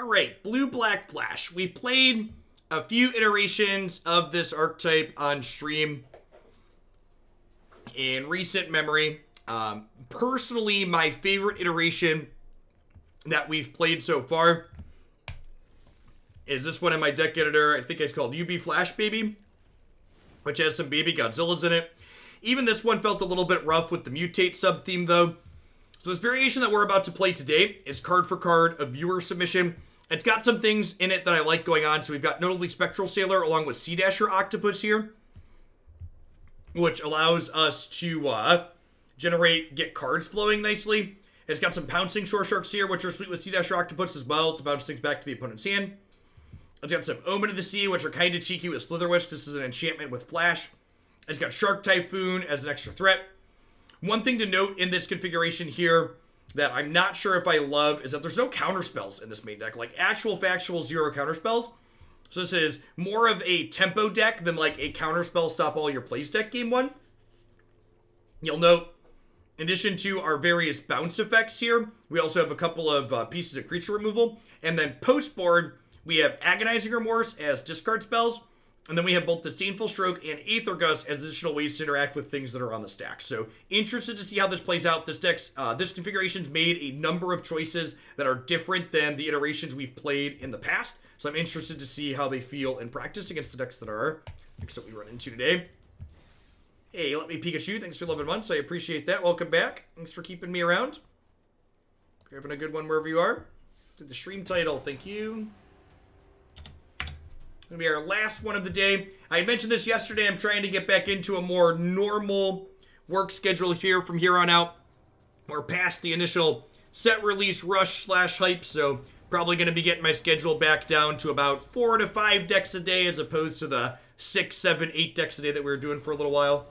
All right, Blue-Black Flash. We've played a few iterations of this archetype on stream in recent memory. Personally, my favorite iteration that we've played so far is this one in my deck editor. I think it's called UB Flash Baby, which has some baby Godzillas in it. Even this one felt a little bit rough with the Mutate sub-theme, though. So this variation that we're about to play today is card for card, a viewer submission. It's got some things in it that I like going on. So we've got notably Spectral Sailor along with Sea-Dasher Octopus here, which allows us to get cards flowing nicely. It's got some Pouncing Shoresharks here, which are sweet with Sea-Dasher Octopus as well to bounce things back to the opponent's hand. It's got some Omen of the Sea, which are kind of cheeky with Slitherwisp. This is an enchantment with Flash. It's got Shark Typhoon as an extra threat. One thing to note in this configuration here that I'm not sure if I love is that there's no counterspells in this main deck. Like actual factual 0 counterspells. So this is more of a tempo deck than like a counterspell stop all your plays deck game one. You'll note, in addition to our various bounce effects here, we also have a couple of pieces of creature removal. And then post board, we have Agonizing Remorse as discard spells. And then we have both Disdainful Stroke and Aether Gust as additional ways to interact with things that are on the stack. So interested to see how this plays out. This configuration's made a number of choices that are different than the iterations we've played in the past. So I'm interested to see how they feel in practice against the decks that we run into today. Hey, let me Pikachu. Thanks for 11 months. I appreciate that. Welcome back. Thanks for keeping me around. You're having a good one wherever you are. Did the stream title. Thank you. Gonna be our last one of the day. I mentioned this yesterday. I'm trying to get back into a more normal work schedule here from here on out. We're past the initial set release rush / hype, so probably going to be getting my schedule back down to about 4 to 5 decks a day as opposed to the 6, 7, 8 decks a day that we were doing for a little while.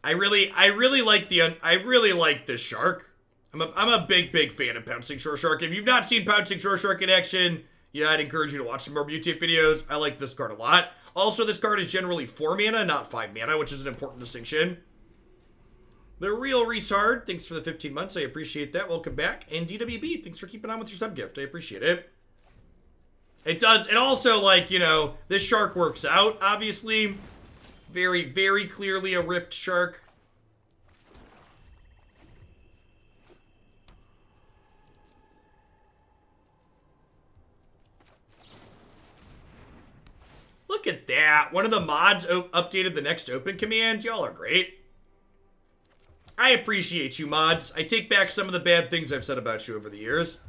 I really like this shark. I'm a big fan of Pouncing Shoreshark. If you've not seen Pouncing Shoreshark in action, yeah, I'd encourage you to watch some more Mutate videos. I like this card a lot. Also, this card is generally 4 mana, not 5 mana, which is an important distinction. The Real Reese Hard, thanks for the 15 months. I appreciate that. Welcome back. And DWB, thanks for keeping on with your sub gift. I appreciate it. It does. And also, like, you know, this shark works out, obviously. Very clearly a ripped shark. Look at that. One of the mods updated the next open command. Y'all are great. I appreciate you, mods. I take back some of the bad things I've said about you over the years.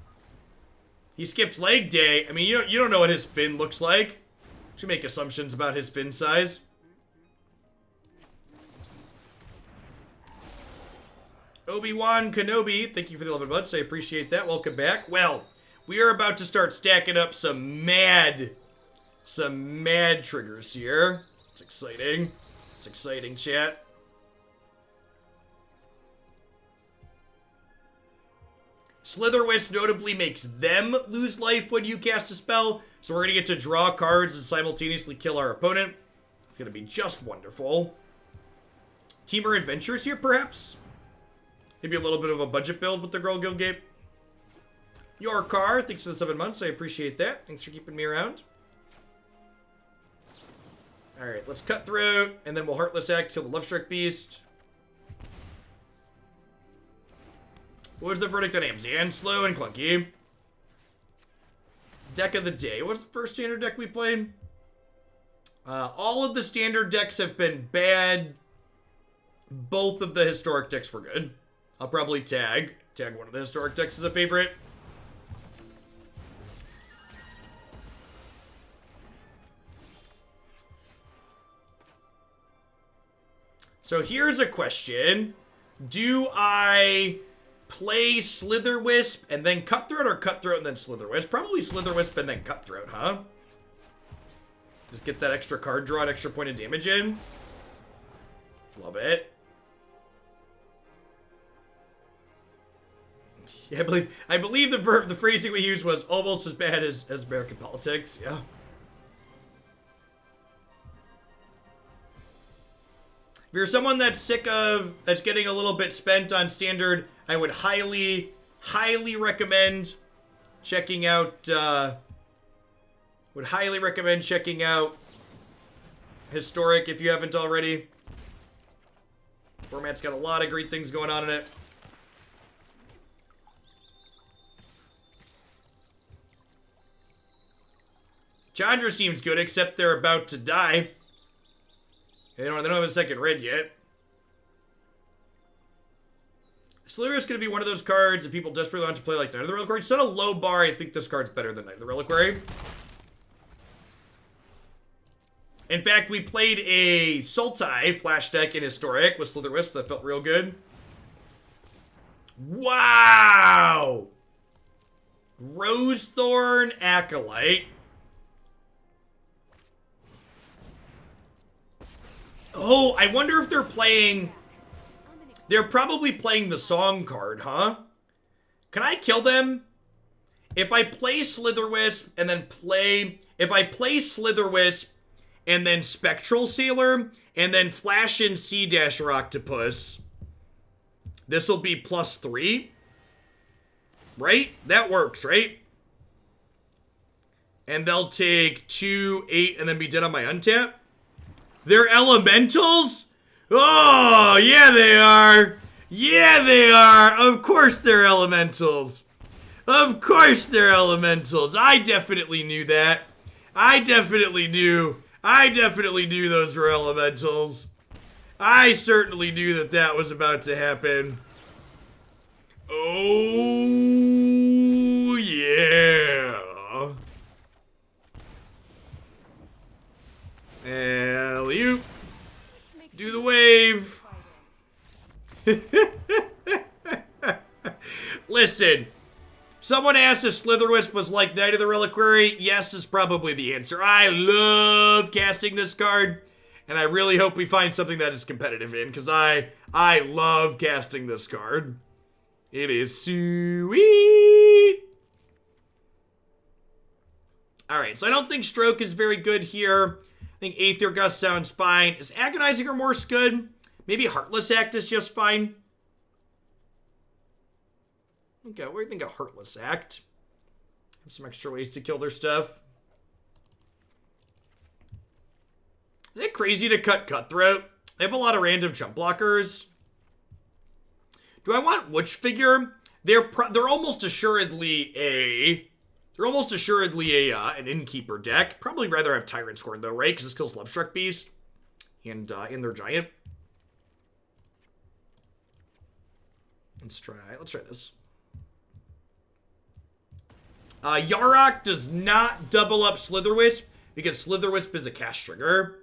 He skips leg day. I mean, you don't know what his fin looks like. Should make assumptions about his fin size. Obi-Wan Kenobi, thank you for the 11 months. I appreciate that. Welcome back. Well, we are about to start stacking up some mad triggers here. It's exciting. It's exciting, chat. Slitherwisp notably makes them lose life when you cast a spell, so we're going to get to draw cards and simultaneously kill our opponent. It's going to be just wonderful. Teamer Adventures here, perhaps? Maybe a little bit of a budget build with the Girl Guild game. Your car, thanks for the 7 months. I appreciate that. Thanks for keeping me around. Alright, let's Cutthroat, and then we'll Heartless Act, kill the Lovestruck Beast. What was the verdict on Amzan? Slow and clunky. Deck of the day. What's the first standard deck we played? All of the standard decks have been bad. Both of the historic decks were good. I'll probably tag one of the historic decks as a favorite. So here's a question. Do I play Slitherwisp and then Cutthroat, or Cutthroat and then Slitherwisp? Probably Slitherwisp and then Cutthroat, huh? Just get that extra card draw, an extra point of damage in. Love it. Yeah, I believe the phrasing we used was almost as bad as American politics. Yeah. If you're someone that's that's getting a little bit spent on standard, I would highly recommend checking out, Historic if you haven't already. Format's got a lot of great things going on in it. Chandra seems good, except they're about to die. They don't have a second red yet. Slitherwisp is going to be one of those cards that people desperately want to play like Knight of the Reliquary. It's not a low bar. I think this card's better than Knight of the Reliquary. In fact, we played a Sultai flash deck in Historic with Slitherwisp that felt real good. Wow! Rosethorn Acolyte. Oh, I wonder if they're playing... They're probably playing the song card, huh? Can I kill them? If I play Slitherwisp and then play... If I play Slitherwisp and then Spectral Sailor and then flash in Sea-Dasher Octopus, this will be +3. Right? That works, right? And they'll take 2, 8, and then be dead on my untap. They're elementals? Oh, yeah they are. Yeah they are. Of course they're elementals. Of course they're elementals. I definitely knew that. I definitely knew those were elementals. I certainly knew that that was about to happen. Oh, yeah. Alley-oop. Do the wave. Listen, someone asked if Slitherwisp was like Knight of the Reliquary. Yes is probably the answer. I love casting this card, and I really hope we find something that is competitive in, because I love casting this card. It is sweet. Alright, so I don't think Stroke is very good here. I think Aether Gust sounds fine. Is Agonizing Remorse good? Maybe Heartless Act is just fine. Okay, what do you think of Heartless Act? Have some extra ways to kill their stuff. Is it crazy to cut Cutthroat? They have a lot of random chump blockers. Do I want Witchfigure? They're almost assuredly an Innkeeper deck. Probably rather have Tyrant Scorn though, right? Because this kills Lovestruck Beast and their giant. Let's try this. Yarok does not double up Slitherwisp because Slitherwisp is a cast trigger.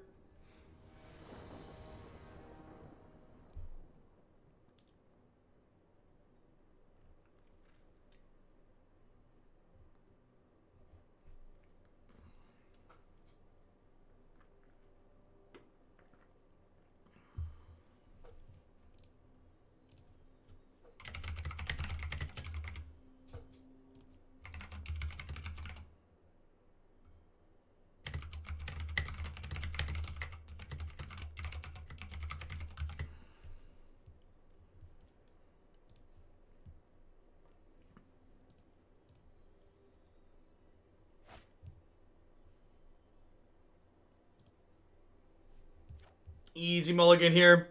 Easy mulligan here.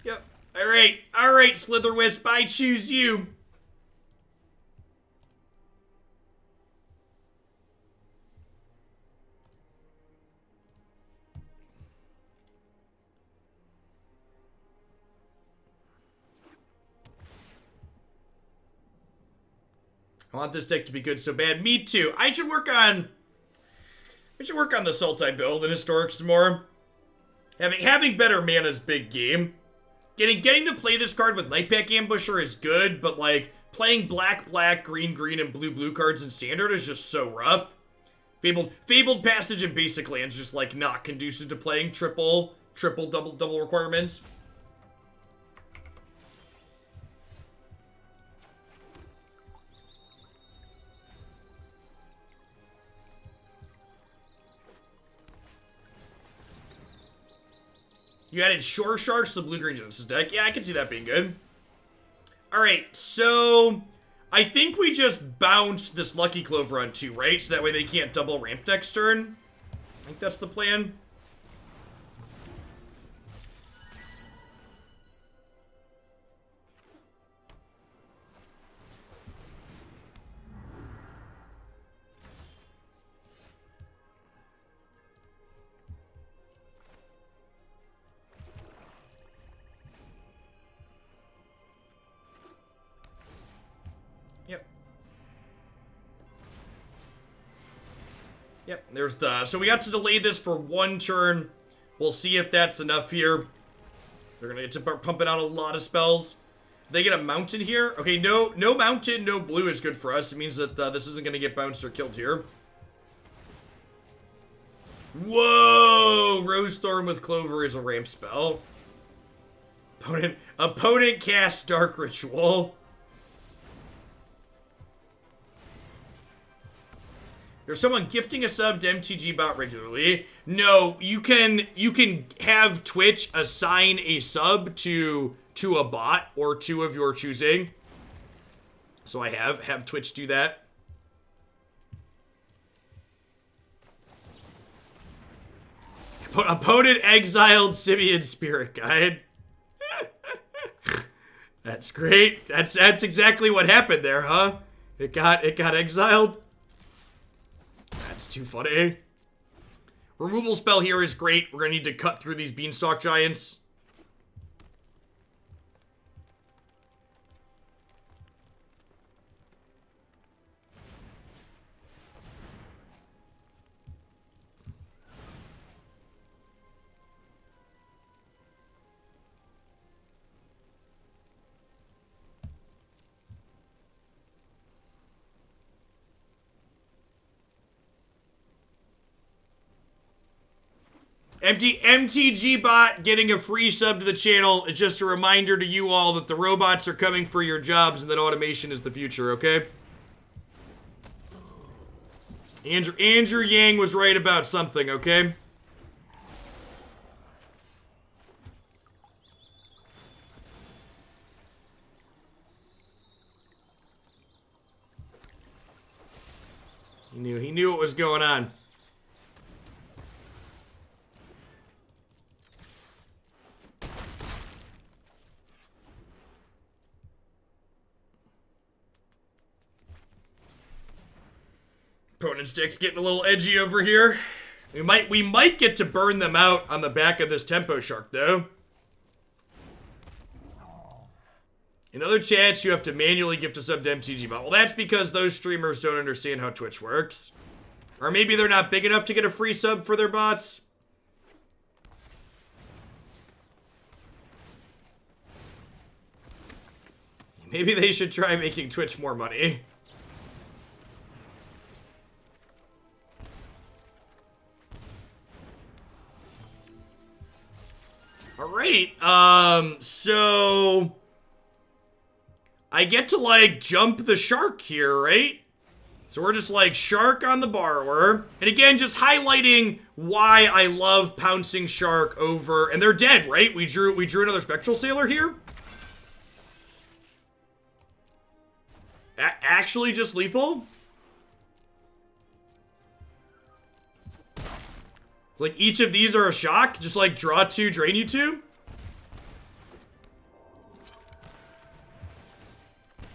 Yep. Alright, Slitherwisp, I choose you. I want this deck to be good so bad. Me too. I should work on the Sultai build in Historic some more. Having better mana is big game. Getting to play this card with Nightpack Ambusher is good, but like playing black, green, and blue cards in Standard is just so rough. Fabled Passage and basic lands just like not conducive to playing triple, double requirements. You added Shoresharks to the blue-green Genesis deck. Yeah, I can see that being good. Alright, so I think we just bounce this Lucky Clover on 2, right? So that way they can't double ramp next turn. I think that's the plan. Yep, there's the... So we have to delay this for 1 turn. We'll see if that's enough here. They're gonna get to pumping out a lot of spells. They get a mountain here. Okay, no mountain, no blue is good for us. It means that this isn't gonna get bounced or killed here. Whoa! Rose Thorn with Clover is a ramp spell. Opponent casts Dark Ritual. There's someone gifting a sub to MTG Bot regularly. No, you can have Twitch assign a sub to a bot or 2 of your choosing. So I have Twitch do that. Opponent exiled Simian Spirit Guide. That's great. That's exactly what happened there, huh? It got exiled. That's too funny. Removal spell here is great. We're gonna need to cut through these Beanstalk Giants. MTG Bot getting a free sub to the channel is just a reminder to you all that the robots are coming for your jobs and that automation is the future, okay? Andrew Yang was right about something, okay? He knew what was going on. Opponent's deck's getting a little edgy over here. We might get to burn them out on the back of this Tempo Shark, though. Another chance you have to manually gift a sub to MTG Bot. Well, that's because those streamers don't understand how Twitch works. Or maybe they're not big enough to get a free sub for their bots. Maybe they should try making Twitch more money. Alright, so I get to, like, jump the shark here, right? So we're just, like, shark on the borrower. And again, just highlighting why I love Pouncing Shark over... And they're dead, right? We drew another Spectral Sailor here. Actually just lethal? Like, each of these are a shock? Just, like, draw 2, drain you 2?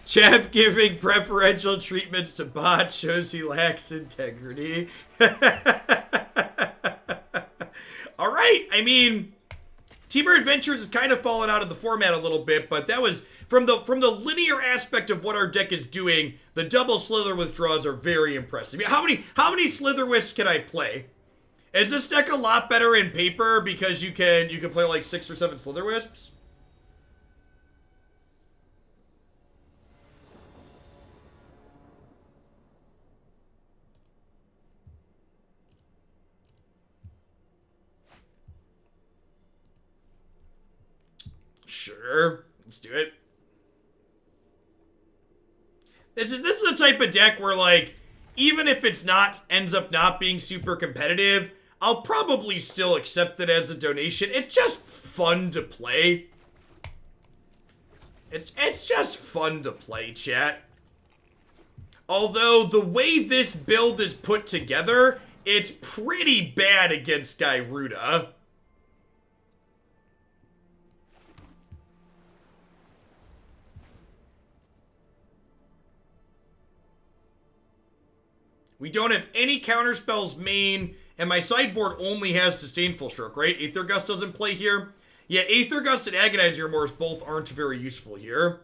Jeff giving preferential treatments to bot shows he lacks integrity. Alright, I mean, Teamer Adventures has kind of fallen out of the format a little bit, but that was, from the linear aspect of what our deck is doing, the double Slither withdraws are very impressive. I mean, how many Slitherwisps can I play? Is this deck a lot better in paper because you can play like 6 or 7 Slitherwisps? Sure, let's do it. This is the type of deck where, like, even if it's ends up not being super competitive, I'll probably still accept it as a donation. It's just fun to play. It's just fun to play, chat. Although, the way this build is put together, it's pretty bad against Gyruda. We don't have any counterspells main, and my sideboard only has Disdainful Stroke, right? Aether Gust doesn't play here. Yeah, Aether Gust and Agonizing Remorse both aren't very useful here.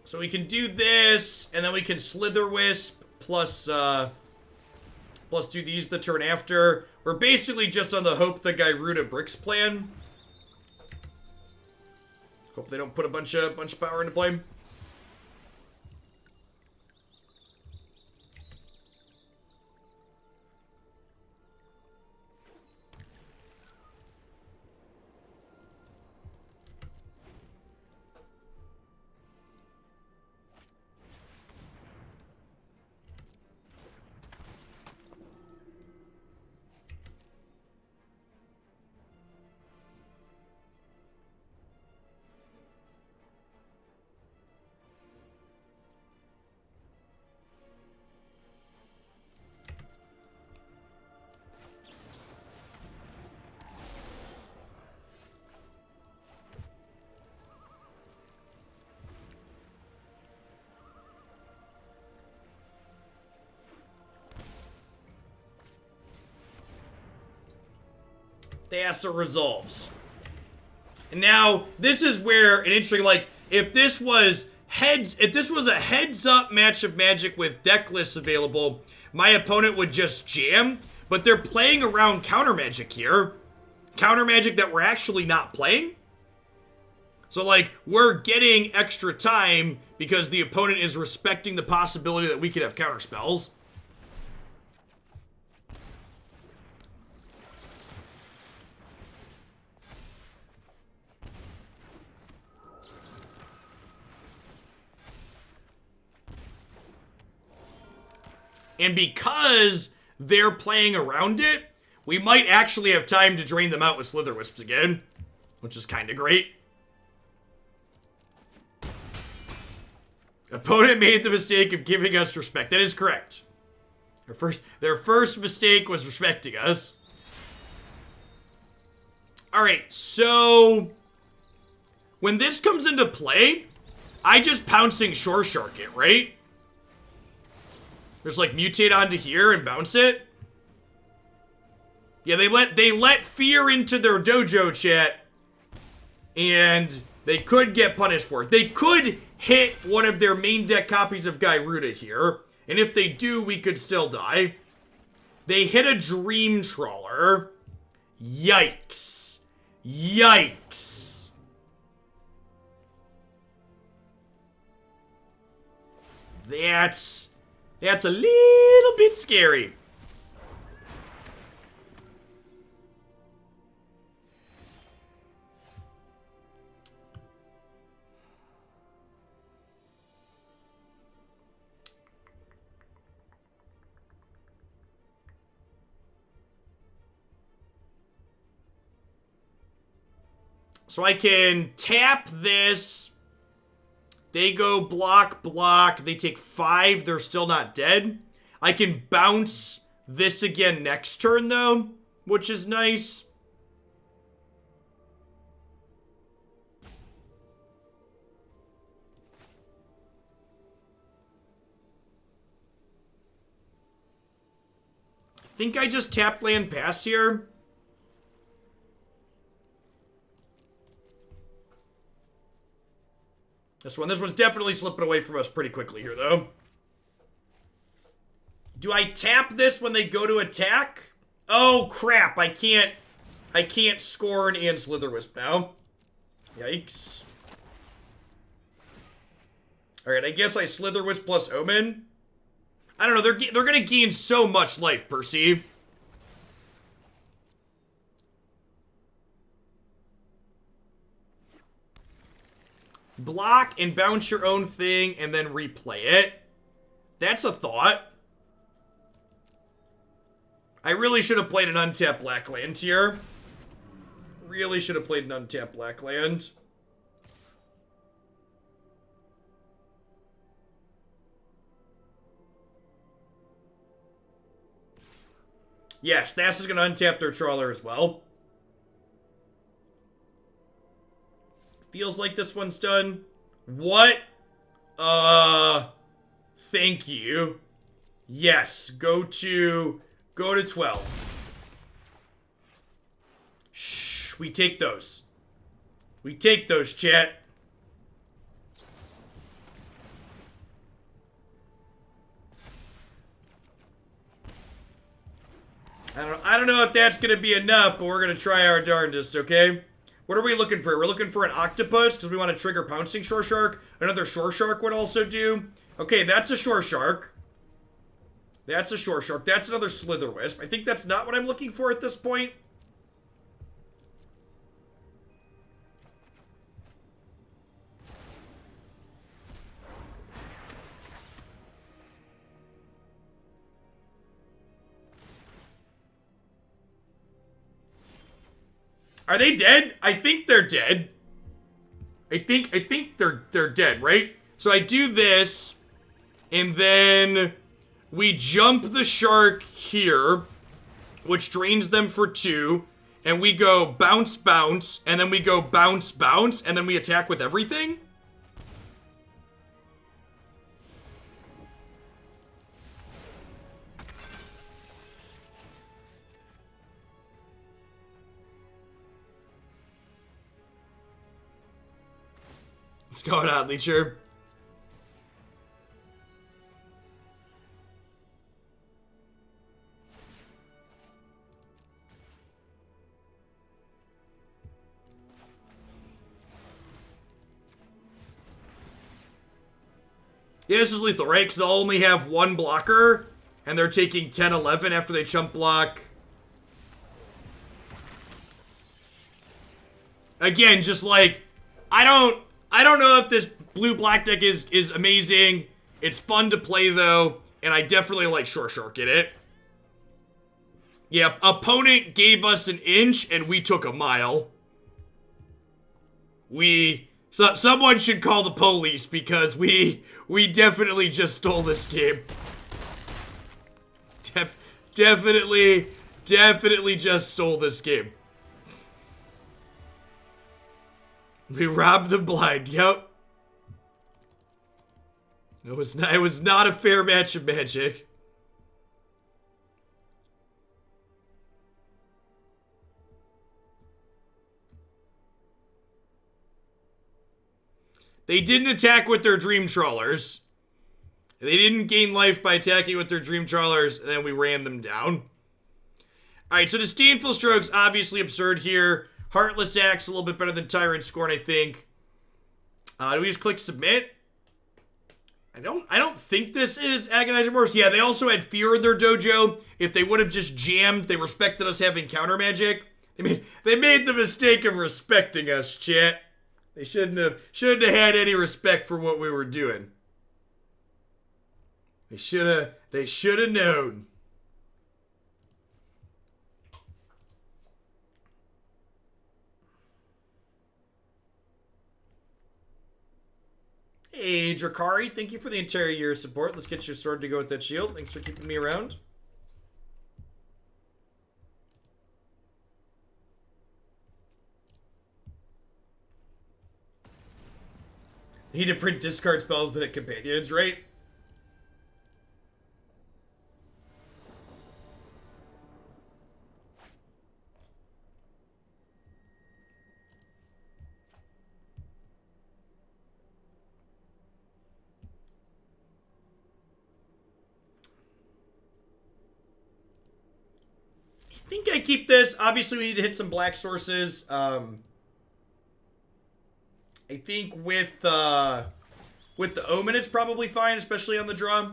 So we can do this, and then we can Slitherwisp, plus do these the turn after. We're basically just on the hope the Gyruda bricks plan. Hope they don't put a bunch of power into play. The answer resolves. And now, this is where an interesting, like, if this was a heads-up match of Magic with deck lists available, my opponent would just jam, but they're playing around counter Magic here. Counter Magic that we're actually not playing. So, like, we're getting extra time because the opponent is respecting the possibility that we could have counter spells. And because they're playing around it, we might actually have time to drain them out with Slitherwisps again, which is kind of great. Opponent made the mistake of giving us respect. That is correct. Their first mistake was respecting us. Alright, so when this comes into play, I just Pouncing Shoreshark it, right? Just like mutate onto here and bounce it. Yeah, they let fear into their dojo, chat, and they could get punished for it. They could hit one of their main deck copies of Gyruda here, and if they do, we could still die. They hit a Dream Trawler. Yikes. Yikes. That's a little bit scary. So I can tap this. They go block, block. They take 5. They're still not dead. I can bounce this again next turn, though, which is nice. I think I just tapped land pass here. This one's definitely slipping away from us pretty quickly here, though. Do I tap this when they go to attack? Oh, crap. I can't Scorn and Slitherwisp now. Yikes. Alright, I guess I Slitherwisp plus Omen. I don't know, they're gonna gain so much life, Percy. Block and bounce your own thing and then replay it. That's a thought. I really should have played an untapped black land here. Really should have played an untapped black land. Yes, Thas is going to untap their trawler as well. Feels like this one's done. What? Thank you. Yes, go to 12. Shh, we take those. We take those, chat. I don't know if that's gonna be enough, but we're gonna try our darndest, okay? What are we looking for? We're looking for an octopus because we want to trigger Pouncing Shoreshark. Another Shoreshark would also do. Okay, that's a Shoreshark. That's a Shoreshark. That's another Slitherwisp. I think that's not what I'm looking for at this point. Are they dead? I think they're dead. I think they're dead, right? So I do this, and then we jump the shark here, which drains them for 2, and we go bounce, bounce, and then we go bounce, bounce, and then we attack with everything? What's going on, Leecher? Yeah, this is lethal, right? Because they'll only have 1 blocker, and they're taking 10, 11 after they chump block. Again, just like, I don't know if this blue-black deck is amazing. It's fun to play, though, and I definitely like Shoreshark in it. Yeah, opponent gave us an inch, and we took a mile. Someone should call the police, because we definitely just stole this game. Definitely just stole this game. We robbed the blind, yep. It was not a fair match of Magic. They didn't attack with their Dream Trawlers. They didn't gain life by attacking with their Dream Trawlers, and then we ran them down. Alright, so Disdainful Stroke's obviously absurd here. Heartless Act's a little bit better than Tyrant Scorn, I think. Do we just click submit? I don't think this is Agonizing Remorse. Yeah, they also had fear in their dojo. If they would have just jammed, they respected us having counter magic. They made the mistake of respecting us, chat. They shouldn't have had any respect for what we were doing. They should have known. Hey, Drakari, thank you for the entire year of support. Let's get your sword to go with that shield. Thanks for keeping me around. Need to print discard spells that hit companions, right? I think I keep this. Obviously, we need to hit some black sources. I think with With the Omen, it's probably fine, especially on the draw.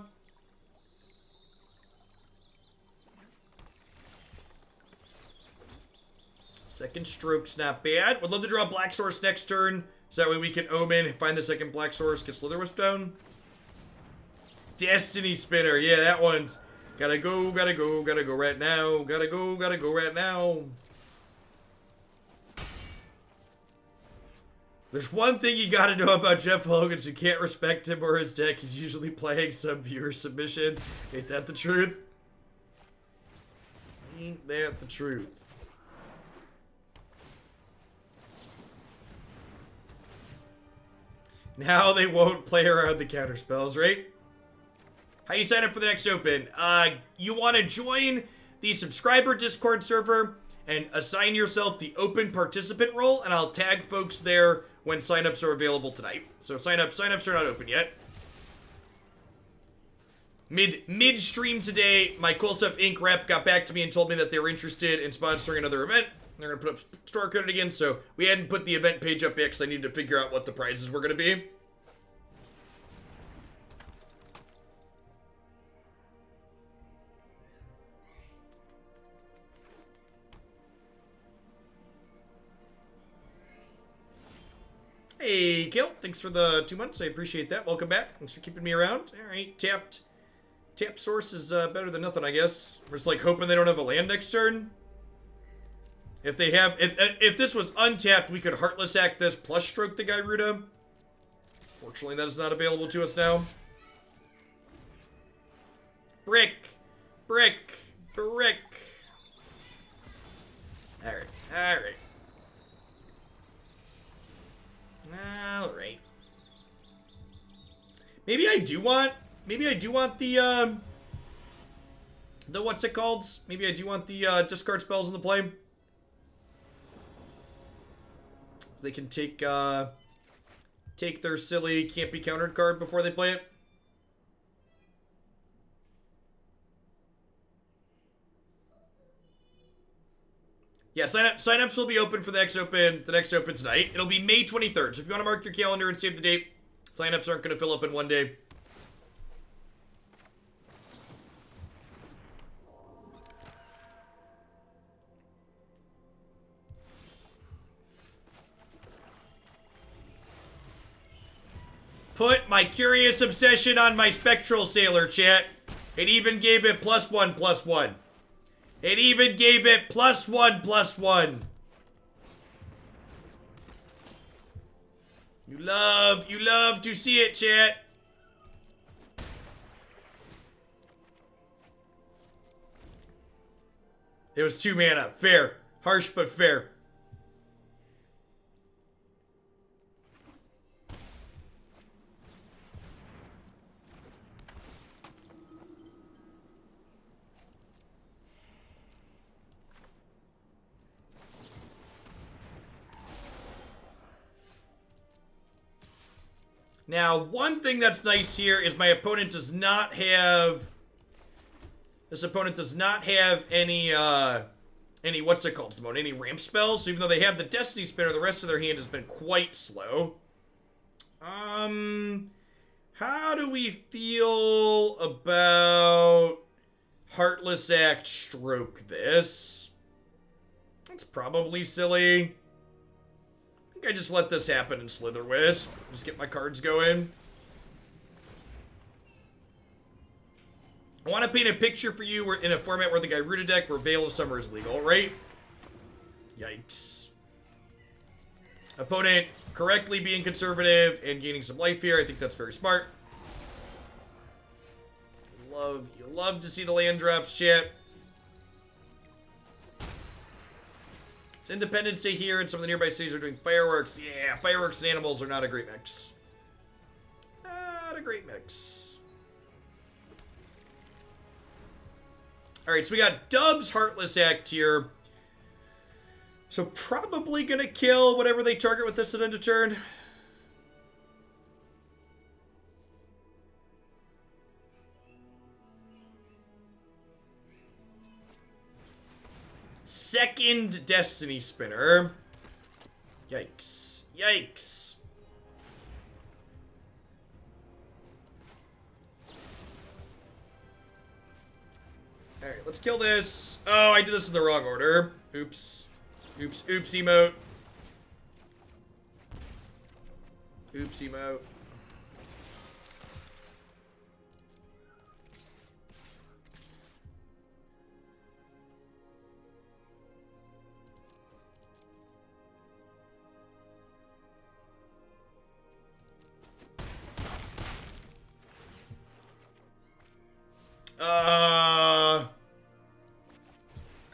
Second Stroke's not bad. Would love to draw Black Source next turn, so that way we can Omen, find the second Black Source, get Slitherwisp down. Destiny Spinner. Yeah, that one's gotta go right now. Gotta go right now. There's one thing you gotta know about Jeff Hogan. You can't respect him or his deck. He's usually playing some viewer submission. Ain't that the truth? Ain't that the truth? Now they won't play around the counter spells, right? How you sign up for the next open? You want to join the subscriber Discord server and assign yourself the open participant role, and I'll tag folks there when signups are available tonight. So signups are not open yet. Mid-stream today, my Cool Stuff Inc. rep got back to me and told me that they were interested in sponsoring another event. They're going to put up store credit again, so we hadn't put the event page up yet because I needed to figure out what the prizes were going to be. Hey, Kill. Thanks for the 2 months. I appreciate that. Welcome back. Thanks for keeping me around. All right, tapped source is better than nothing, I guess. We're just like hoping they don't have a land next turn. If they have, if this was untapped, we could Heartless Act this plus Stroke the Gyruda. Fortunately, that is not available to us now. Brick. All right. Maybe I do want the what's it called? Maybe I do want the discard spells in the play. They can take their silly can't be countered card before they play it. Yeah, signups will be open for the next open tonight. It'll be May 23rd. So if you want to mark your calendar and save the date, signups aren't going to fill up in one day. Put my curious obsession on my Spectral Sailor, chat. It even gave it +1/+1. It even gave it +1/+1. You love to see it, chat. It was 2 mana. Fair. Harsh, but fair. Now, one thing that's nice here is my opponent does not have... This opponent does not have any what's it called, Simone? Any ramp spells. So even though they have the Destiny Spinner, the rest of their hand has been quite slow. How do we feel about Heartless Act Stroke this? That's probably silly. I just let this happen in Slitherwisp. Just get my cards going. I want to paint a picture for you in a format where the Gyruda deck where Veil of Summer is legal, right? Yikes. Opponent correctly being conservative and gaining some life here. I think that's very smart. You love to see the land drops, chat. It's Independence Day here, and some of the nearby cities are doing fireworks. Yeah, fireworks and animals are not a great mix. Not a great mix. Alright, so we got Dub's Heartless Act here. So probably gonna kill whatever they target with this at end of turn. Second Destiny Spinner. Yikes. Yikes. Alright, let's kill this. Oh, I did this in the wrong order. Oops. Oops. Oops emote. Oops emote.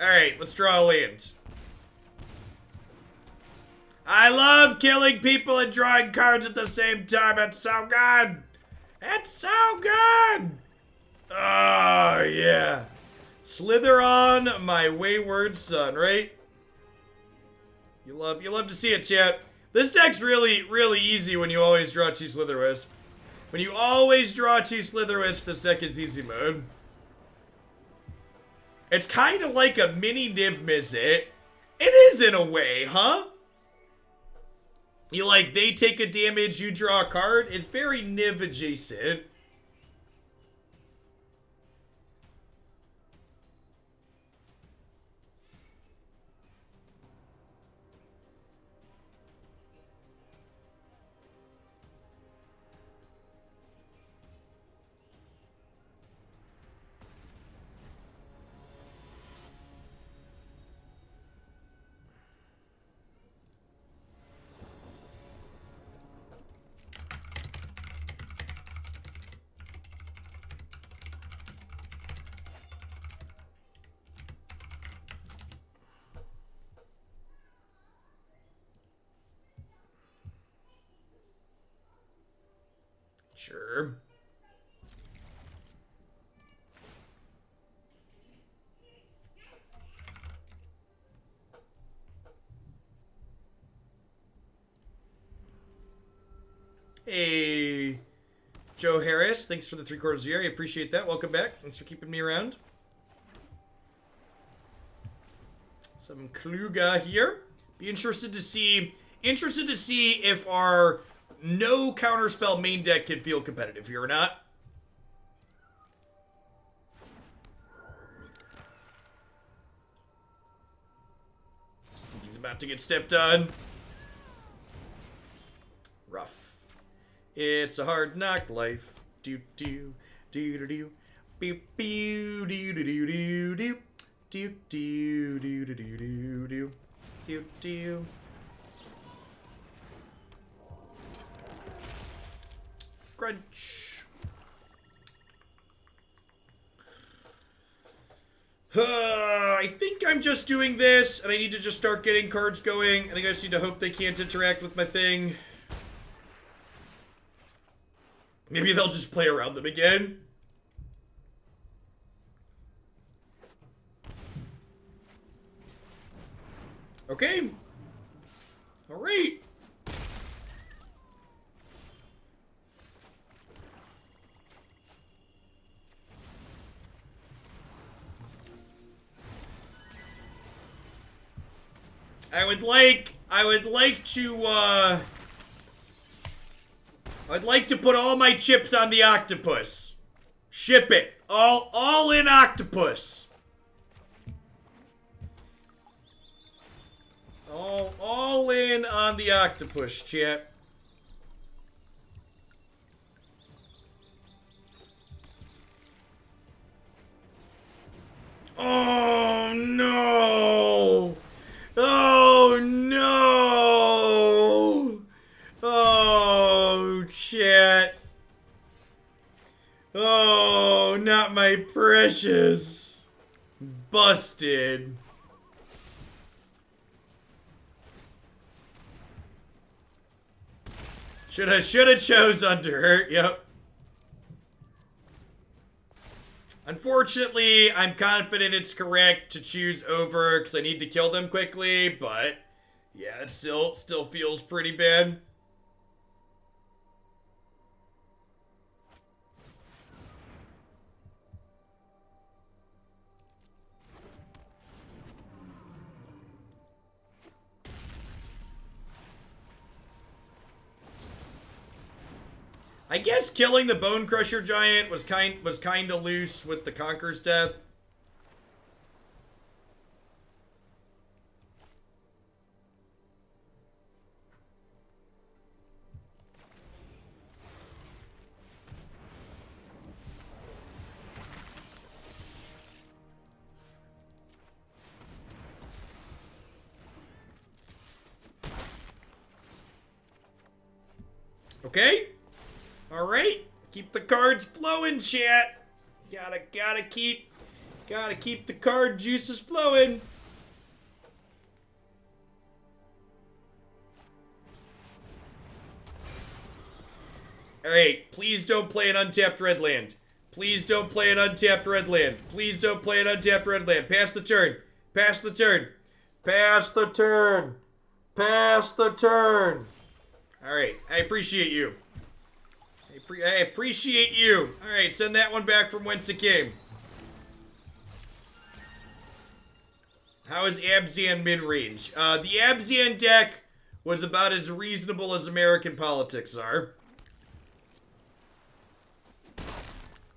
Alright, let's draw a land. I love killing people and drawing cards at the same time. It's so good. It's so good. Oh, yeah. Slither on, my wayward son, right? You love to see it, chat. This deck's really, really easy when you always draw 2 Slitherwisp. When you always draw 2 Slitherwisp, this deck is easy mode. It's kind of like a mini Niv Mizzet. It is in a way, huh? You like, they take a damage, you draw a card. It's very Niv adjacent. Sure. Hey, Joe Harris, thanks for the 3/4 of the year. I appreciate that. Welcome back. Thanks for keeping me around. Some Kluga here. Be interested to see if our no counterspell main deck can feel competitive here or not. He's about to get stepped on. Rough. It's a hard knock life. Do do do do do. Beep beep do do do do do. Do do do do do do do. Do do. Crunch. I think I'm just doing this, and I need to just start getting cards going. I think I just need to hope they can't interact with my thing. Maybe they'll just play around them again. Okay. All right. I'd like to put all my chips on the octopus. Ship it. All in octopus. All in on the octopus, chat. Oh no! Oh no! Oh, chat. Oh, not my precious. Busted. Shoulda chose under her. Yep. Unfortunately, I'm confident it's correct to choose over because I need to kill them quickly, but yeah, it still feels pretty bad. I guess killing the Bone Crusher Giant was kind of loose with the Conqueror's death. Okay? Alright. Keep the cards flowing, chat. Gotta keep the card juices flowing. Alright, please don't play an untapped red land. Please don't play an untapped red land. Please don't play an untapped red land. Pass the turn. Pass the turn. Pass the turn. Pass the turn. Alright, I appreciate you. I appreciate you. Alright, send that one back from whence it came. How is Abzan mid-range? The Abzan deck was about as reasonable as American politics are.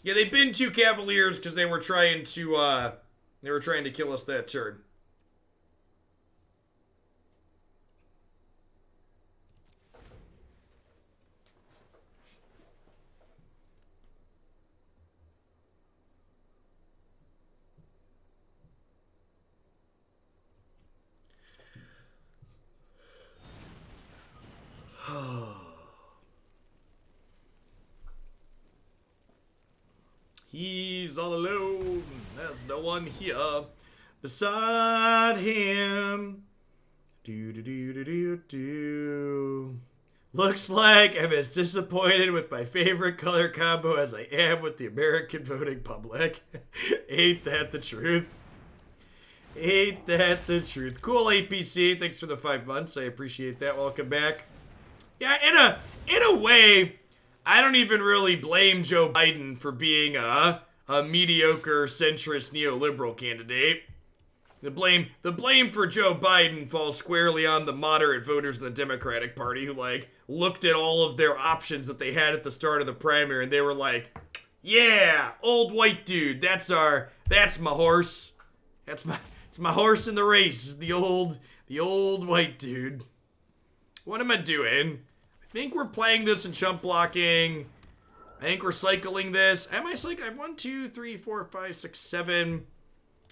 Yeah, they've been 2 Cavaliers because they were trying to kill us that turn. He's all alone. There's no one here beside him. Do. Looks like I'm as disappointed with my favorite color combo as I am with the American voting public. Ain't that the truth? Ain't that the truth? Cool, APC. Thanks for the 5 months. I appreciate that. Welcome back. Yeah, in a way, I don't even really blame Joe Biden for being a mediocre centrist neoliberal candidate. The blame for Joe Biden falls squarely on the moderate voters in the Democratic Party who looked at all of their options that they had at the start of the primary and they were like, yeah, old white dude, that's my horse. It's my horse in the race, the old white dude. What am I doing? I think we're playing this in chump blocking. I think we're cycling this. Am I cycling? I have 1, 2, 3, 4, 5, 6, 7.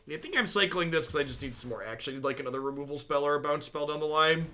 Yeah, I think I'm cycling this because I just need some more action. I need like another removal spell or a bounce spell down the line.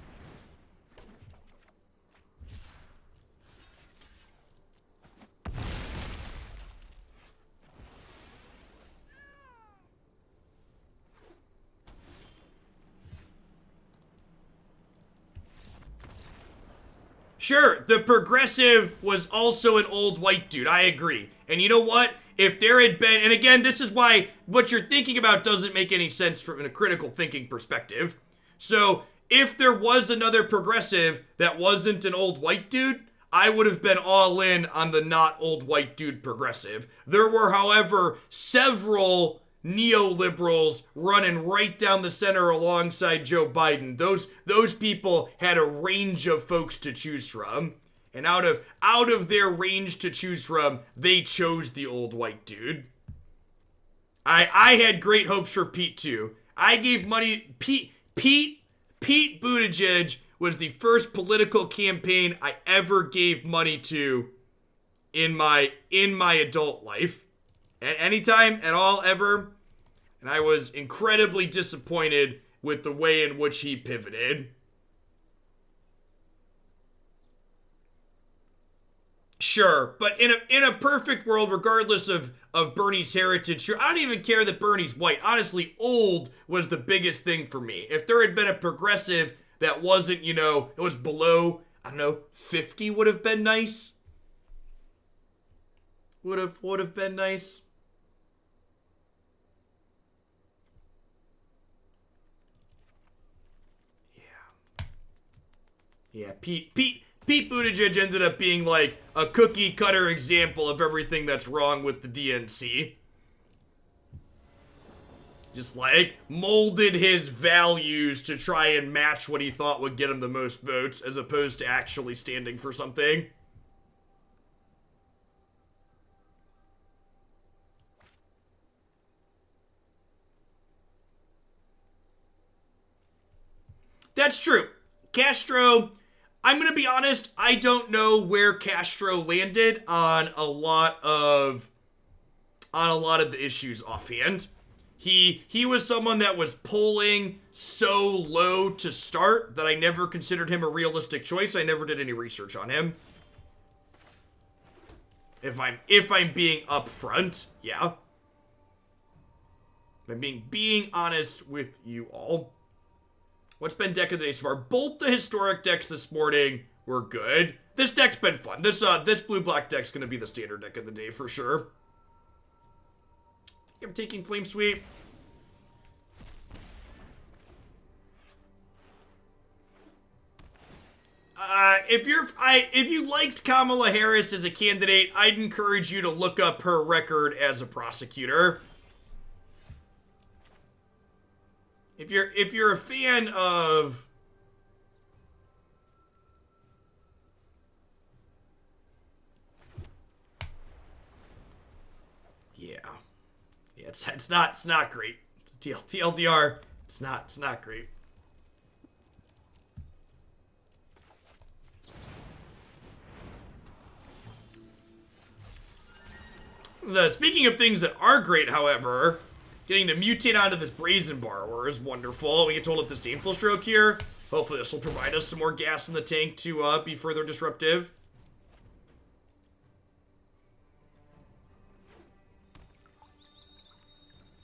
Sure, the progressive was also an old white dude. I agree. And you know what? If there had been, and again, this is why what you're thinking about doesn't make any sense from a critical thinking perspective. So if there was another progressive that wasn't an old white dude, I would have been all in on the not old white dude progressive. There were, however, several neoliberals running right down the center alongside Joe Biden. Those people had a range of folks to choose from. And out of their range to choose from, they chose the old white dude. I had great hopes for Pete too. I gave money. Pete Buttigieg was the first political campaign I ever gave money to in my adult life. At any time at all ever. And I was incredibly disappointed with the way in which he pivoted. Sure, but in a perfect world, regardless of Bernie's heritage, sure, I don't even care that Bernie's white. Honestly, old was the biggest thing for me. If there had been a progressive that wasn't, it was below, 50 would have been nice. Would have been nice. Yeah, Pete Buttigieg ended up being like a cookie cutter example of everything that's wrong with the DNC. Just molded his values to try and match what he thought would get him the most votes as opposed to actually standing for something. That's true. Castro, I'm going to be honest, I don't know where Castro landed on a lot of the issues offhand. He was someone that was polling so low to start that I never considered him a realistic choice. I never did any research on him. If I'm being upfront, yeah. If I'm being honest with you all. What's been deck of the day so far? Both the historic decks this morning were good. This deck's been fun. This blue-black deck's gonna be the standard deck of the day for sure. I'm taking Flame Sweep. If you liked Kamala Harris as a candidate, I'd encourage you to look up her record as a prosecutor. If you're a fan of it's not great. TLDR, it's not great. Speaking of things that are great, however, getting to mutate onto this Brazen Borrower is wonderful. We get told of Disdainful Stroke here. Hopefully this will provide us some more gas in the tank to be further disruptive.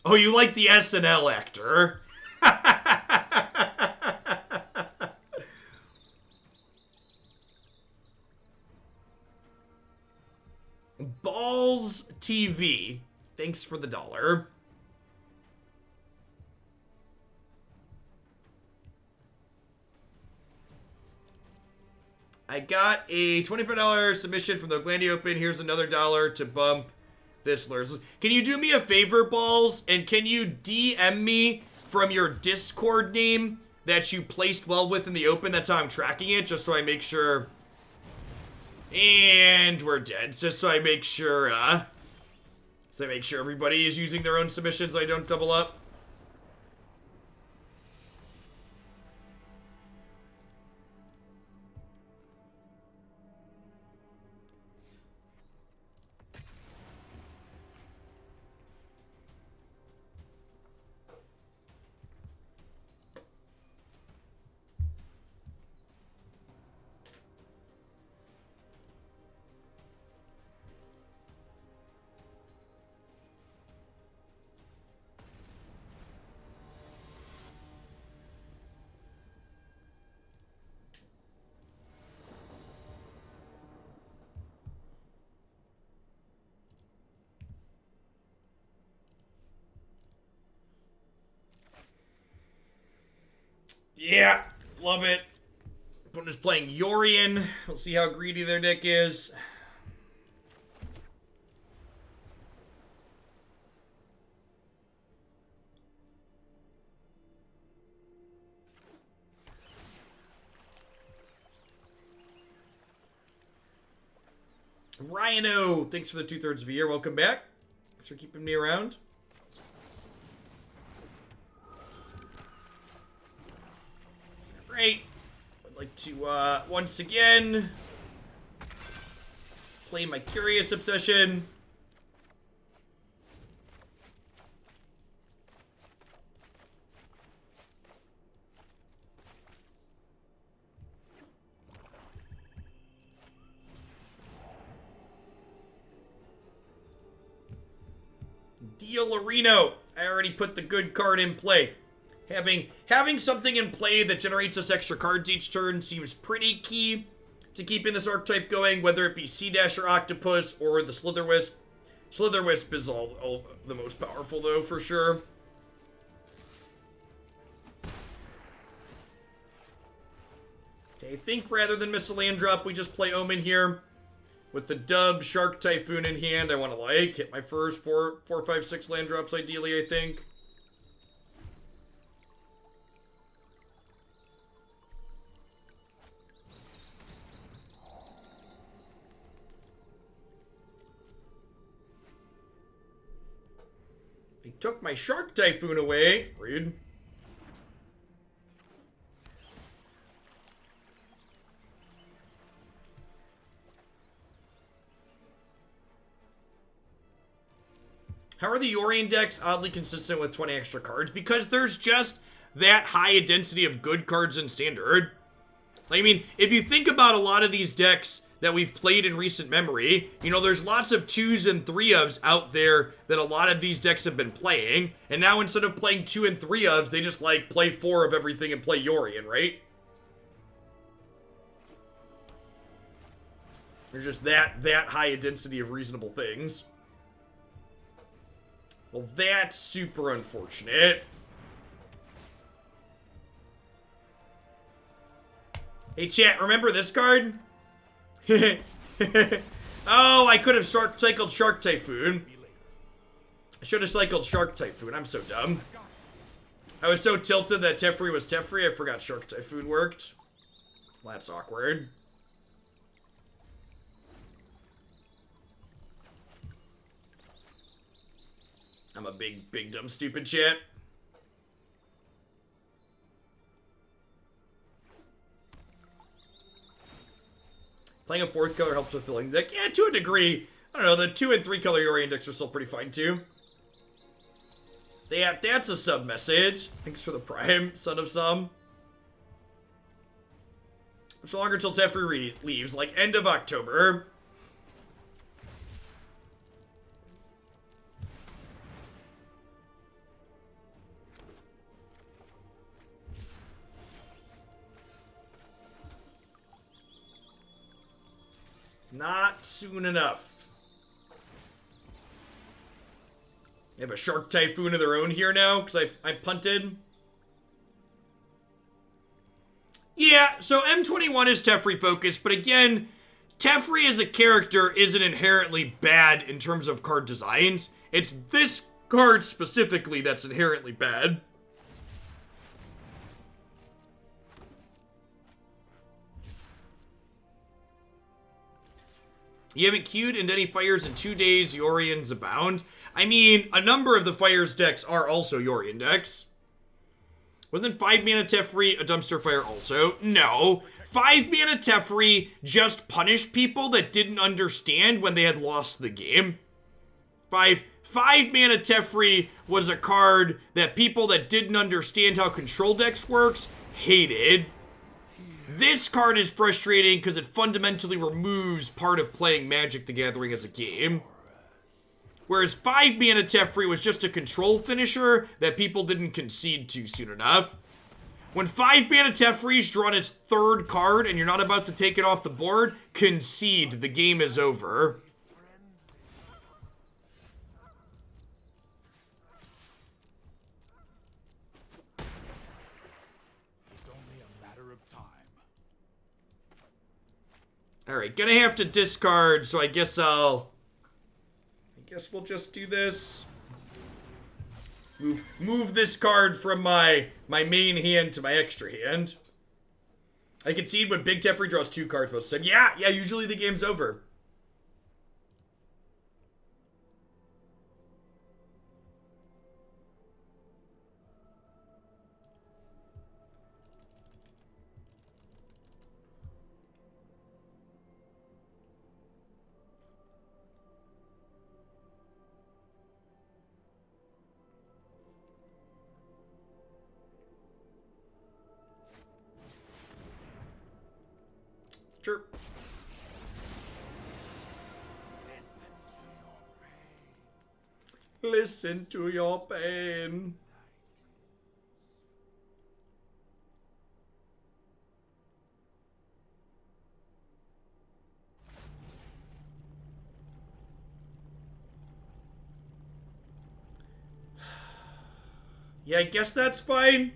Oh, you like the SNL actor? Balls TV. Thanks for the $1. I got a $25 submission from the Glandy Open. Here's another $1 to bump this lures. Can you do me a favor, Balls? And can you DM me from your Discord name that you placed well with in the Open? That's how I'm tracking it, just so I make sure. And we're dead. Just so I make sure, everybody is using their own submissions. I don't double up. Yeah, love it. Opponent is playing Yorion. We'll see how greedy their deck is. Rhino, thanks for the 2/3 of a year. Welcome back. Thanks for keeping me around. Great. I'd like to, once again, play my Curious Obsession. Deal Areno. I already put the good card in play. Having something in play that generates us extra cards each turn seems pretty key to keeping this archetype going, whether it be Sea-Dasher Octopus or the Slitherwisp. Slitherwisp is all the most powerful, though, for sure. Okay, I think rather than miss a land drop, we just play Omen here. With the dub Shark Typhoon in hand, I want to, like, hit my first 4, 5, 6 land drops, ideally, I think. They took my Shark Typhoon away. Rude. How are the Yorion decks oddly consistent with 20 extra cards? Because there's just that high a density of good cards in Standard. Like, I mean, if you think about a lot of these decks that we've played in recent memory. You know, there's lots of 2s and 3-ofs out there that a lot of these decks have been playing, and now instead of playing 2 and 3-ofs, they just, like, play 4 of everything and play Yorion, right? There's just that high a density of reasonable things. Well, that's super unfortunate. Hey, chat, remember this card? Oh, I could have cycled Shark Typhoon. I should have cycled Shark Typhoon. I'm so dumb. I was so tilted that Teferi was Teferi, I forgot Shark Typhoon worked. Well, that's awkward. I'm a big, dumb, stupid chat. Playing a 4th color helps with filling the deck. Yeah, to a degree. I don't know, the 2 and 3 color Yorion decks are still pretty fine too. Yeah, that's a sub message. Thanks for the prime, son of some. Much longer till Teferi leaves, like end of October. Not soon enough. They have a Shark Typhoon of their own here now, because I punted. Yeah, so M21 is Teferi focused, but again, Teferi as a character isn't inherently bad in terms of card designs. It's this card specifically that's inherently bad. You haven't queued into any fires in 2 days, Yorions abound. I mean, a number of the fires decks are also Yorion decks. Wasn't 5 mana Teferi a dumpster fire also? No. 5 mana Teferi just punished people that didn't understand when they had lost the game. 5 mana Teferi was a card that people that didn't understand how control decks works hated. This card is frustrating because it fundamentally removes part of playing Magic the Gathering as a game. Whereas 5 mana Teferi was just a control finisher that people didn't concede to soon enough. When 5 mana Teferi's drawn its 3rd card and you're not about to take it off the board, concede, the game is over. Alright, gonna have to discard, so I guess we'll just do this. Move this card from my main hand to my extra hand. I concede when Big Teferi draws 2 cards most of the time. Yeah, usually the game's over. Sure. Listen to your pain. Yeah, I guess that's fine.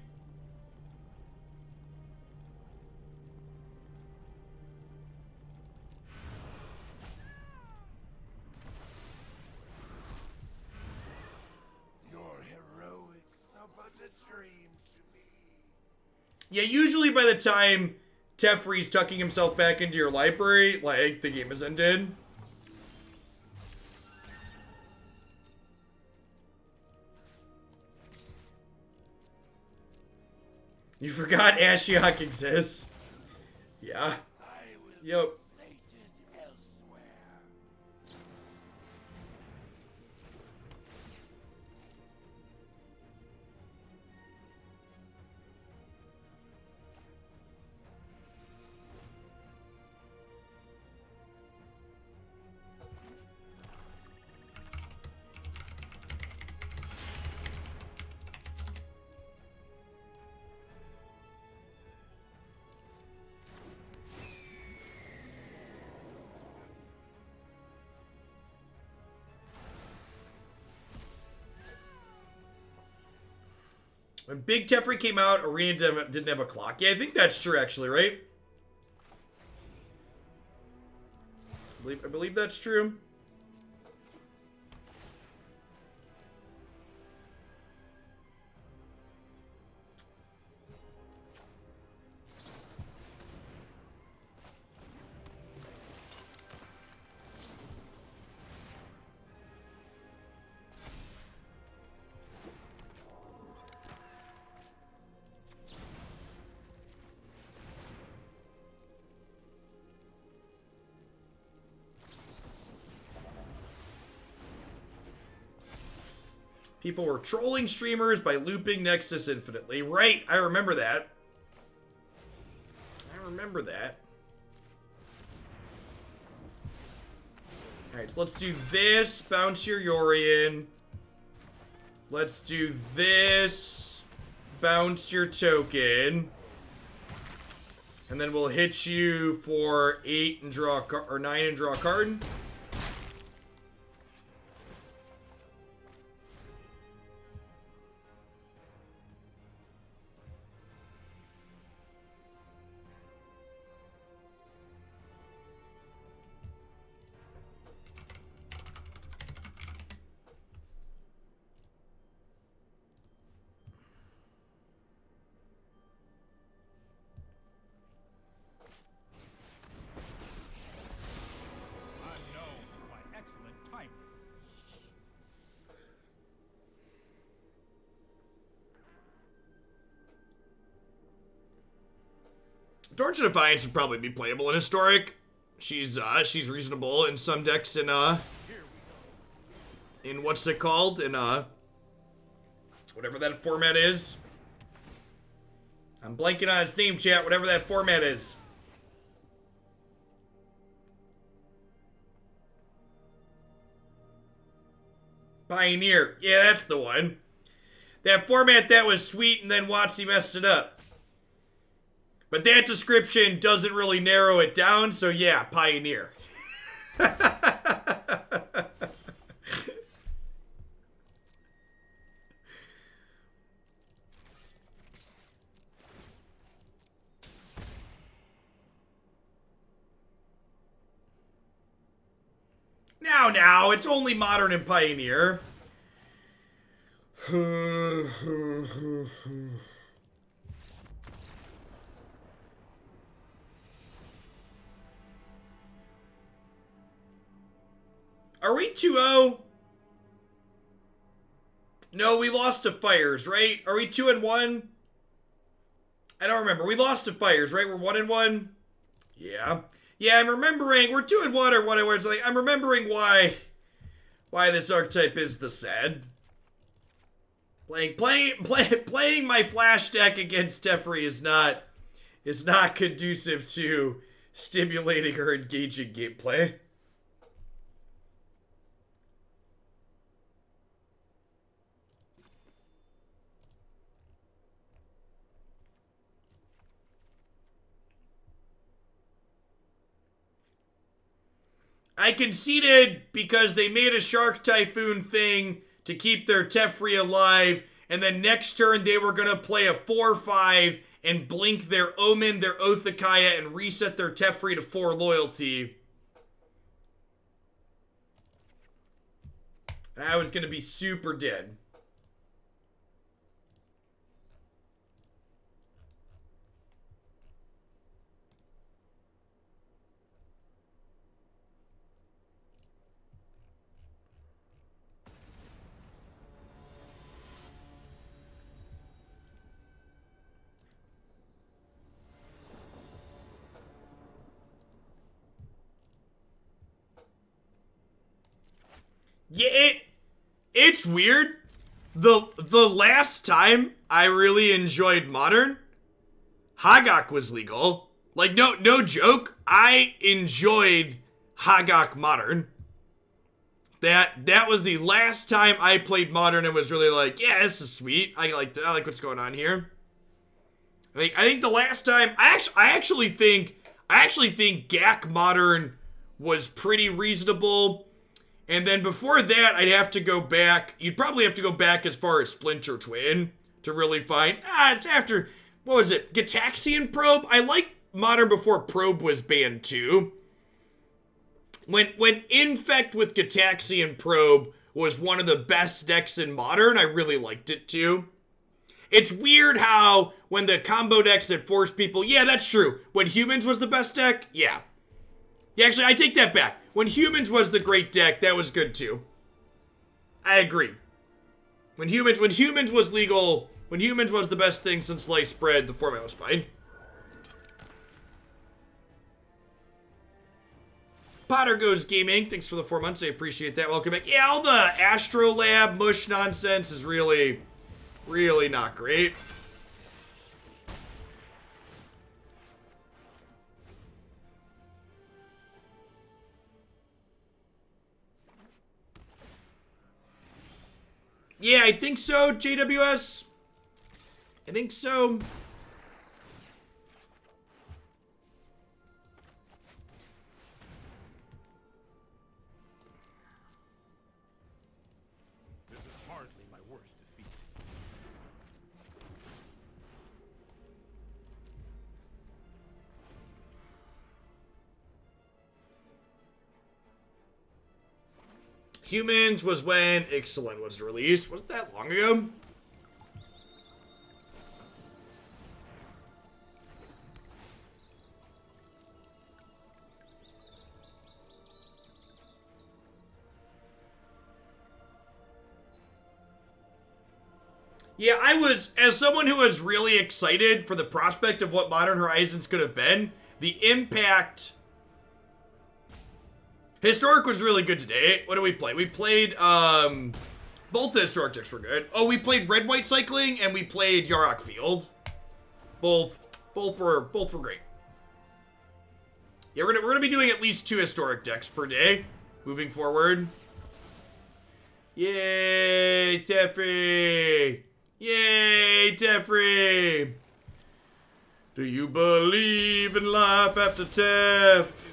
Yeah, usually by the time Teferi's tucking himself back into your library, like, the game has ended. You forgot Ashiok exists. Yeah. Yep. When Big Teferi came out, Arena didn't have a clock. Yeah, I think that's true, actually, right? I believe that's true. People were trolling streamers by looping Nexus infinitely. Right, I remember that. Alright, so let's do this. Bounce your Yorion. Let's do this. Bounce your token. And then we'll hit you for 8 and draw a card, or 9 and draw a card. Torch of Defiance would probably be playable in Historic. She's reasonable in some decks in what's it called? In whatever that format is. I'm blanking on its name, chat, whatever that format is. Pioneer. Yeah, that's the one. That format that was sweet and then WotC messed it up. But that description doesn't really narrow it down, so yeah, Pioneer. Now, it's only Modern and Pioneer. Are we 2-0? No, we lost to Fires, right? Are we 2-1? I don't remember. We lost to Fires, right? We're 1-1? Yeah. Yeah, I'm remembering. We're 2-1 or whatever. It's like, I'm remembering why this archetype is the sad. Playing my flash deck against Teferi is not conducive to stimulating or engaging gameplay. I conceded because they made a Shark Typhoon thing to keep their Teferi alive, and then next turn they were going to play a 4-5 and blink their Omen, their Oathakaya, and reset their Teferi to 4 loyalty. And I was going to be super dead. Yeah, it's weird. The last time I really enjoyed Modern, Hagak was legal. Like, no joke. I enjoyed Hagak Modern. That was the last time I played Modern and was really like, yeah, this is sweet. I like what's going on here. I think the last time I actually think GAC Modern was pretty reasonable. And then before that, I'd have to go back. You'd probably have to go back as far as Splinter Twin to really find. It's after, what was it, Gitaxian Probe? I like Modern before Probe was banned too. When Infect with Gitaxian Probe was one of the best decks in Modern, I really liked it too. It's weird how when the combo decks that force people, yeah, that's true. When Humans was the best deck, yeah. Yeah, actually, I take that back. When Humans was the great deck, that was good too. I agree. When Humans was legal, when Humans was the best thing since Sliced Bread, the format was fine. Potter Goes Gaming, thanks for the 4 months. I appreciate that. Welcome back. Yeah, all the Astrolab mush nonsense is really not great. Yeah, I think so, JWS. I think so. This is hardly my worst defeat. Humans was when Excellent was released. Was it that long ago? Yeah, I was, as someone who was really excited for the prospect of what Modern Horizons could have been, the impact... Historic was really good today. What did we play? We played, both the Historic decks were good. Oh, we played Red-White Cycling, and we played Yarok Field. Both were great. Yeah, we're gonna be doing at least 2 Historic decks per day, moving forward. Yay, Teffrey! Yay, Teffrey! Do you believe in life after Teff?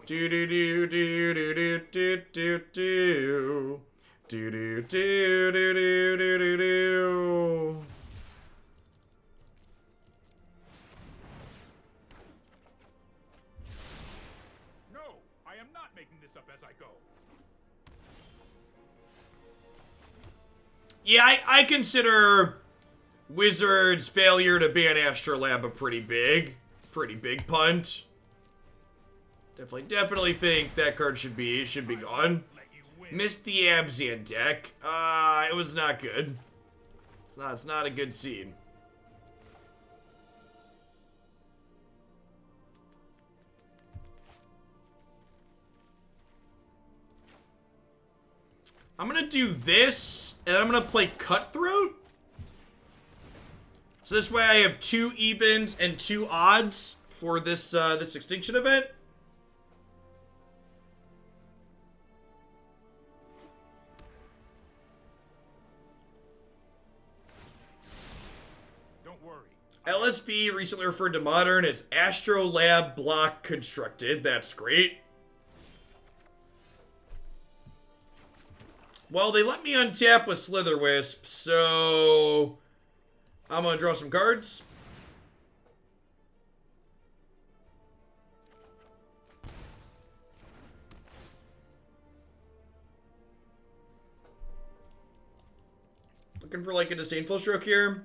Do do do do do do do do do do do do do do do do do. No, I am not making this up as I go. Yeah, I consider Wizards' failure to ban Astrolab a pretty big punt. Definitely think that card should be gone. Missed the Abzan deck. It was not good. It's not a good scene. I'm gonna do this, and I'm gonna play Cutthroat. So this way I have 2 evens and 2 odds for this this extinction event. LSV recently referred to Modern as Astrolab Block Constructed. That's great. Well, they let me untap with Slitherwisp, so I'm gonna draw some cards. Looking for like a Disdainful Stroke here.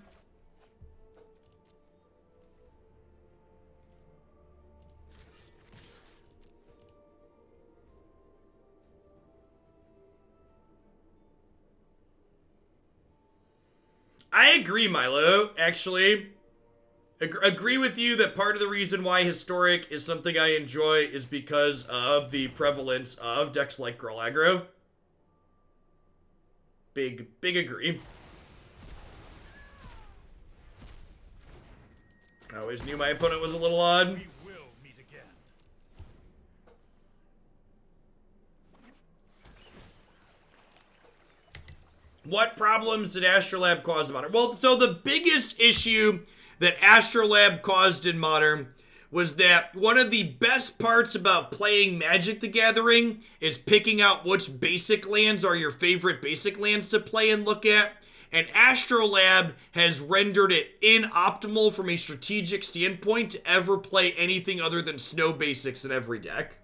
I agree, Milo, actually. Agree with you that part of the reason why Historic is something I enjoy is because of the prevalence of decks like Girl Aggro. Big agree. I always knew my opponent was a little odd. We will meet again. What problems did Astrolab cause in Modern? Well, so the biggest issue that Astrolab caused in Modern was that one of the best parts about playing Magic the Gathering is picking out which basic lands are your favorite basic lands to play and look at. and Astrolab has rendered it inoptimal from a strategic standpoint to ever play anything other than snow basics in every deck.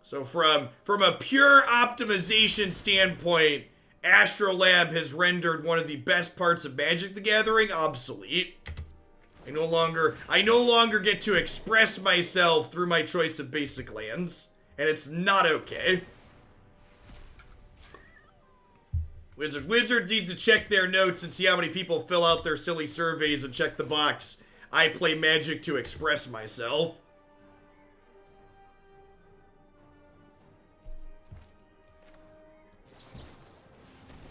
So from a pure optimization standpoint, Astrolab has rendered one of the best parts of Magic the Gathering obsolete. I no longer get to express myself through my choice of basic lands, and it's not okay. Wizard needs to check their notes and see how many people fill out their silly surveys and check the box. I play Magic to express myself.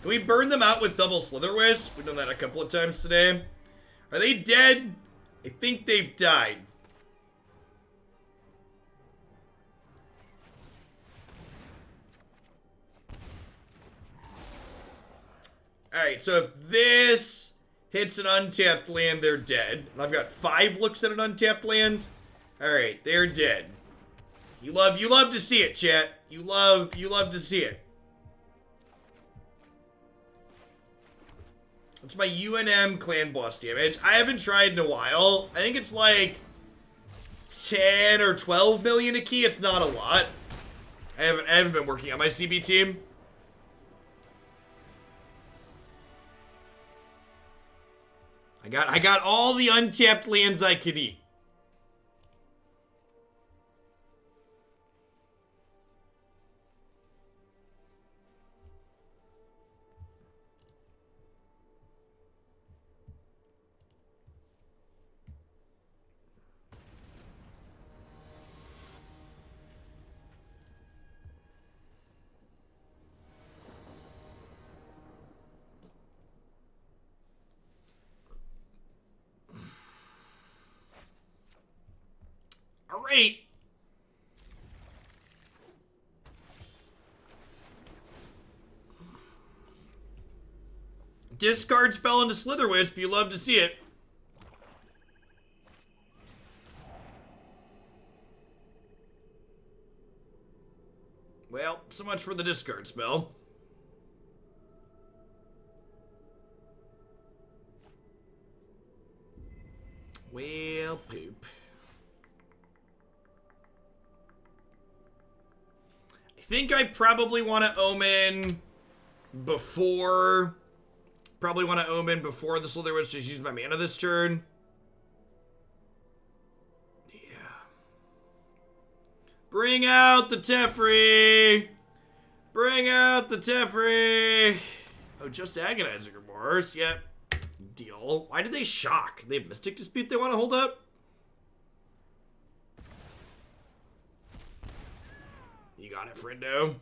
Can we burn them out with double Slitherwisp? We've done that a couple of times today. Are they dead? I think they've died. Alright, so if this hits an untapped land, they're dead. And I've got 5 looks at an untapped land. Alright, they're dead. You love to see it, chat. You love to see it. What's my UNM clan boss damage? I haven't tried in a while. I think it's like 10 or 12 million a key. It's not a lot. I haven't been working on my CB team. I got all the untapped lands I could eat. Alright. Discard spell into Slitherwisp. You love to see it. Well, so much for the discard spell. Well, poop. I think I probably want to Omen before... Probably want to Omen before the Slitherwisp, just use my mana this turn. Yeah. Bring out the Teferi! Bring out the Teferi! Oh, just Agonizing Remorse. Yep. Deal. Why did they shock? They have Mystic Dispute they want to hold up? You got it, friendo.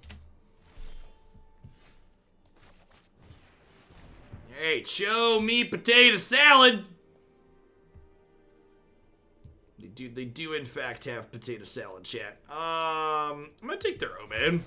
Hey, show me potato salad. They do in fact have potato salad, chat. I'm gonna take their Omen.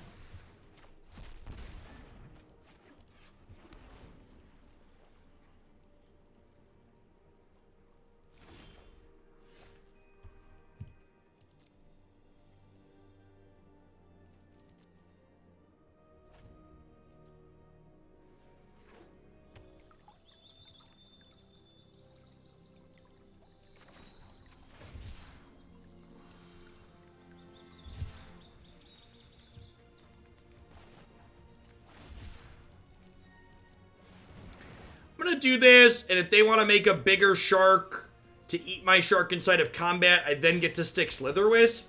I'm gonna do this, and if they want to make a bigger shark to eat my shark inside of combat, I then get to stick Slitherwisp.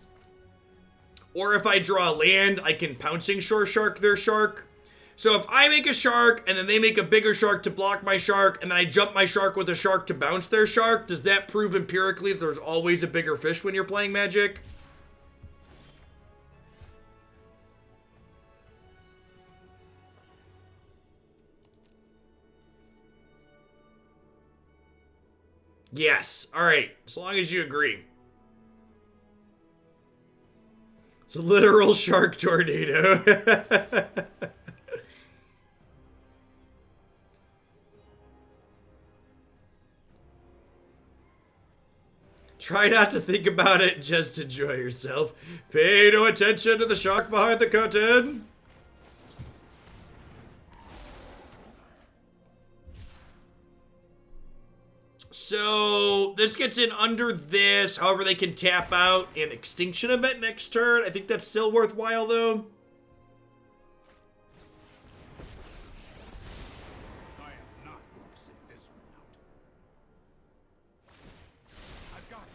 Or if I draw a land, I can Pouncing Shoreshark their shark. So if I make a shark, and then they make a bigger shark to block my shark, and then I jump my shark with a shark to bounce their shark, does that prove empirically that there's always a bigger fish when you're playing Magic? Yes. Alright. As long as you agree. It's a literal shark tornado. Try not to think about it, just enjoy yourself. Pay no attention to the shark behind the curtain. So this gets in under this. However, they can tap out an Extinction event next turn. I think that's still worthwhile, though. I am not going to sit this one out. I've got it.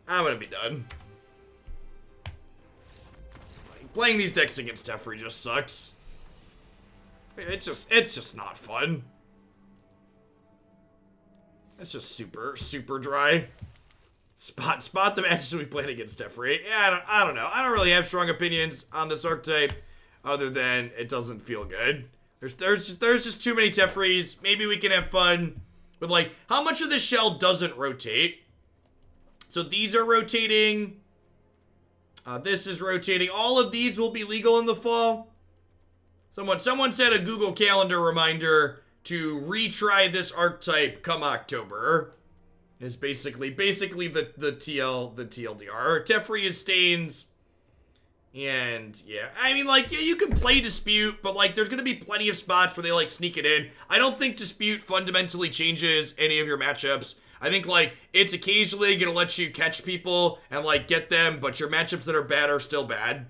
I'm gonna be done. Playing these decks against Teferi just sucks. It's just not fun. It's just super dry. Spot the matches we played against Teferi. Yeah, I don't know. I don't really have strong opinions on this archetype, other than it doesn't feel good. There's just too many Teferis. Maybe we can have fun with, like, how much of this shell doesn't rotate. So these are rotating. This is rotating. All of these will be legal in the fall. Someone said a Google Calendar reminder to retry this archetype come October. Is basically the TLDR. Teferi is Stains. And yeah, I mean, like, yeah, you can play Dispute, but like there's gonna be plenty of spots where they like sneak it in. I don't think Dispute fundamentally changes any of your matchups. I think, like, it's occasionally gonna let you catch people and, like, get them, but your matchups that are bad are still bad.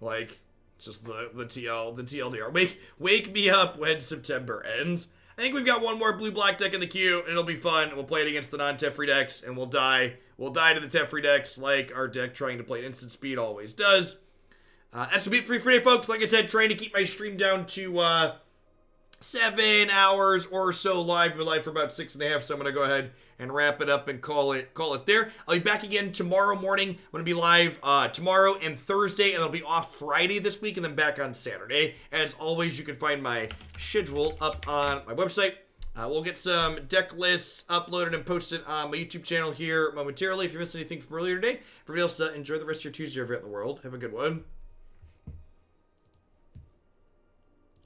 Like, just the TLDR. Wake me up when September ends. I think we've got one more blue-black deck in the queue, and it'll be fun. We'll play it against the non-Teferi decks, and we'll die. We'll die to the Teferi decks like our deck trying to play at instant speed always does. That's gonna be it for today, folks. Like I said, trying to keep my stream down to, 7 hours or so live. We're live for about 6.5, so I'm gonna go ahead and wrap it up and call it there. I'll be back again tomorrow morning. I'm gonna be live tomorrow and Thursday, and I'll be off Friday this week, and then back on Saturday. As always, you can find my schedule up on my website. We'll get some deck lists uploaded and posted on my YouTube channel here momentarily. If you missed anything from earlier today, for everybody else, enjoy the rest of your Tuesday over at the world. Have a good one.